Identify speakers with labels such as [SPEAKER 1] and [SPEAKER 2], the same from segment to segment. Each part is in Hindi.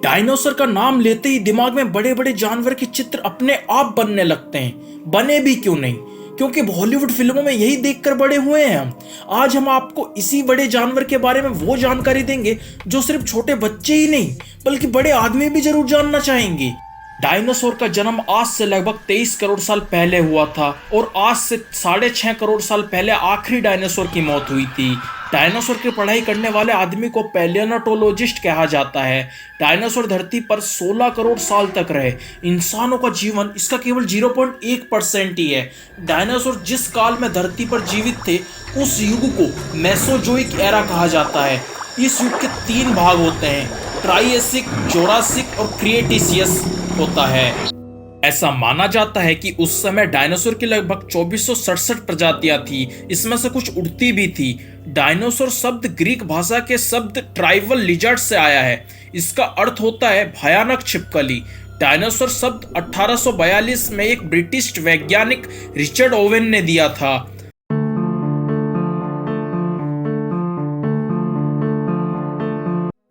[SPEAKER 1] डायनासोर का नाम लेते ही दिमाग में बड़े बड़े जानवर के चित्र अपने आप बनने लगते हैं। बने भी क्यों नहीं, क्योंकि बॉलीवुड फिल्मों में यही देखकर बड़े हुए हैं हम। आज हम आपको इसी बड़े जानवर के बारे में वो जानकारी देंगे जो सिर्फ छोटे बच्चे ही नहीं बल्कि बड़े आदमी भी जरूर जानना चाहेंगे। डायनासोर का जन्म आज से लगभग 23 करोड़ साल पहले हुआ था और आज से 6.5 करोड़ साल पहले आखिरी डायनासोर की मौत हुई थी। डायनासोर की पढ़ाई करने वाले आदमी को पैलियोंटोलॉजिस्ट कहा जाता है। डायनासोर धरती पर 16 करोड़ साल तक रहे। इंसानों का जीवन इसका केवल 0.1% ही है। डायनासोर जिस काल में धरती पर जीवित थे उस युग को मेसोजोइक एरा कहा जाता है। इस युग के 3 भाग होते हैं, ट्राइएसिक, जोरासिक और क्रिएटेशियस होता है। ऐसा माना जाता है कि उस समय डायनासोर की लगभग 2467 प्रजातियां थी। इसमें से कुछ उड़ती भी थी। डायनासोर शब्द ग्रीक भाषा के शब्द ट्राइवल लिजर्ड से आया है। इसका अर्थ होता है भयानक छिपकली। डायनासोर शब्द 1842 में एक ब्रिटिश वैज्ञानिक रिचर्ड ओवेन ने दिया था।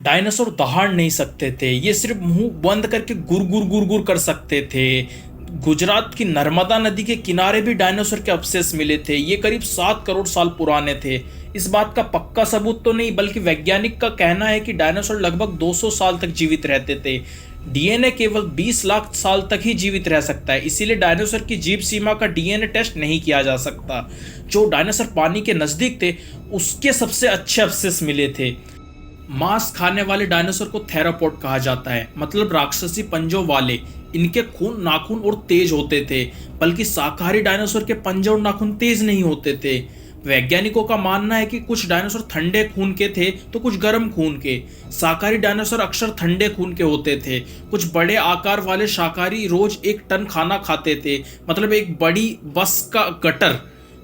[SPEAKER 1] डायनासोर दहाड़ नहीं सकते थे, ये सिर्फ मुंह बंद करके गुर कर सकते थे। गुजरात की नर्मदा नदी के किनारे भी डायनासोर के अवशेष मिले थे। ये करीब 7 करोड़ साल पुराने थे। इस बात का पक्का सबूत तो नहीं बल्कि वैज्ञानिक का कहना है कि डायनासोर लगभग 200 साल तक जीवित रहते थे। डीएनए केवल 20 लाख साल तक ही जीवित रह सकता है, इसीलिए डायनासोर की जीव सीमा का डीएनए टेस्ट नहीं किया जा सकता। जो डायनासोर पानी के नजदीक थे उसके सबसे अच्छे अवशेष मिले थे। मांस खाने वाले डायनासोर को थेरापोड कहा जाता है, मतलब राक्षसी पंजों वाले। इनके खून, नाखून और तेज होते थे, बल्कि शाकाहारी डायनासोर के पंजे और नाखून तेज नहीं होते थे। वैज्ञानिकों का मानना है कि कुछ डायनासोर ठंडे खून के थे तो कुछ गर्म खून के। शाकाहारी डायनासोर अक्सर ठंडे खून के होते थे। कुछ बड़े आकार वाले शाकाहारी रोज 1 टन खाना खाते थे, मतलब एक बड़ी बस का गटर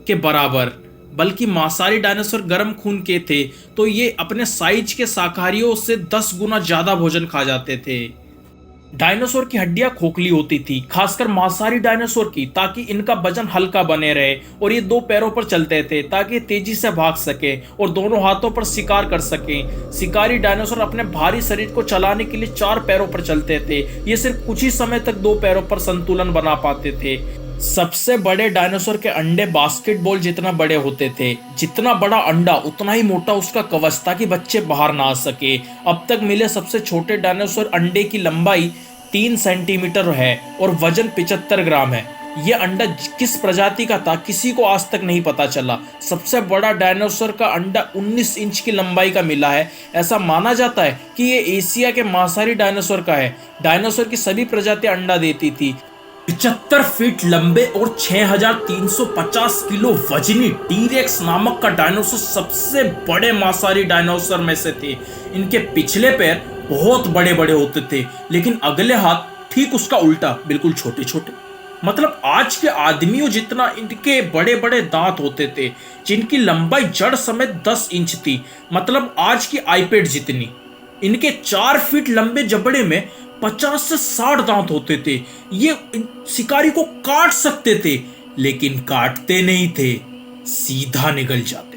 [SPEAKER 1] के बराबर। बल्कि मांसाहारी डायनासोर गर्म खून के थे तो ये अपने साइज के शाकाहारियों से 10 गुना ज्यादा भोजन खा जाते थे। डायनासोर की हड्डियां खोखली होती थी, खासकर मांसाहारी डायनासोर की, ताकि इनका वजन हल्का बने रहे। और ये 2 पैरों पर चलते थे ताकि तेजी से भाग सके और दोनों हाथों पर शिकार कर सके। शिकारी डायनासोर अपने भारी शरीर को चलाने के लिए 4 पैरों पर चलते थे। ये सिर्फ कुछ ही समय तक 2 पैरों पर संतुलन बना पाते थे। सबसे बड़े डायनासोर के अंडे बास्केटबॉल जितना बड़े होते थे। जितना बड़ा अंडा उतना ही मोटा उसका कवच, ताकि बच्चे बाहर ना आ सके। अब तक मिले सबसे छोटे डायनासोर अंडे की लंबाई 3 सेंटीमीटर है और वजन 75 ग्राम है। यह अंडा किस प्रजाति का था किसी को आज तक नहीं पता चला। सबसे बड़ा डायनासोर का अंडा 19 इंच की लंबाई का मिला है। ऐसा माना जाता है कि यह एशिया के मांसाहारी डायनासोर का है। डायनासोर की सभी प्रजातियां अंडा देती थी। 75 फीट लंबे और 6350 किलो वजनी टीरेक्स नामक का डायनासोर सबसे बड़े मांसाहारी डायनासोर में से थे। इनके पिछले पैर बहुत बड़े बड़े होते थे, लेकिन अगले हाथ ठीक उसका उल्टा, बिल्कुल छोटे छोटे। मतलब आज के आदमियों जितना इनके बड़े बड़े दांत होते थे, जिनकी लंबाई जड़ समेत 10 इंच थी, मतलब आज की आईपैड जितनी। इनके 4 फीट लंबे जबड़े में 50 से 60 दांत होते थे। ये शिकारी को काट सकते थे, लेकिन काटते नहीं थे, सीधा निगल जाते।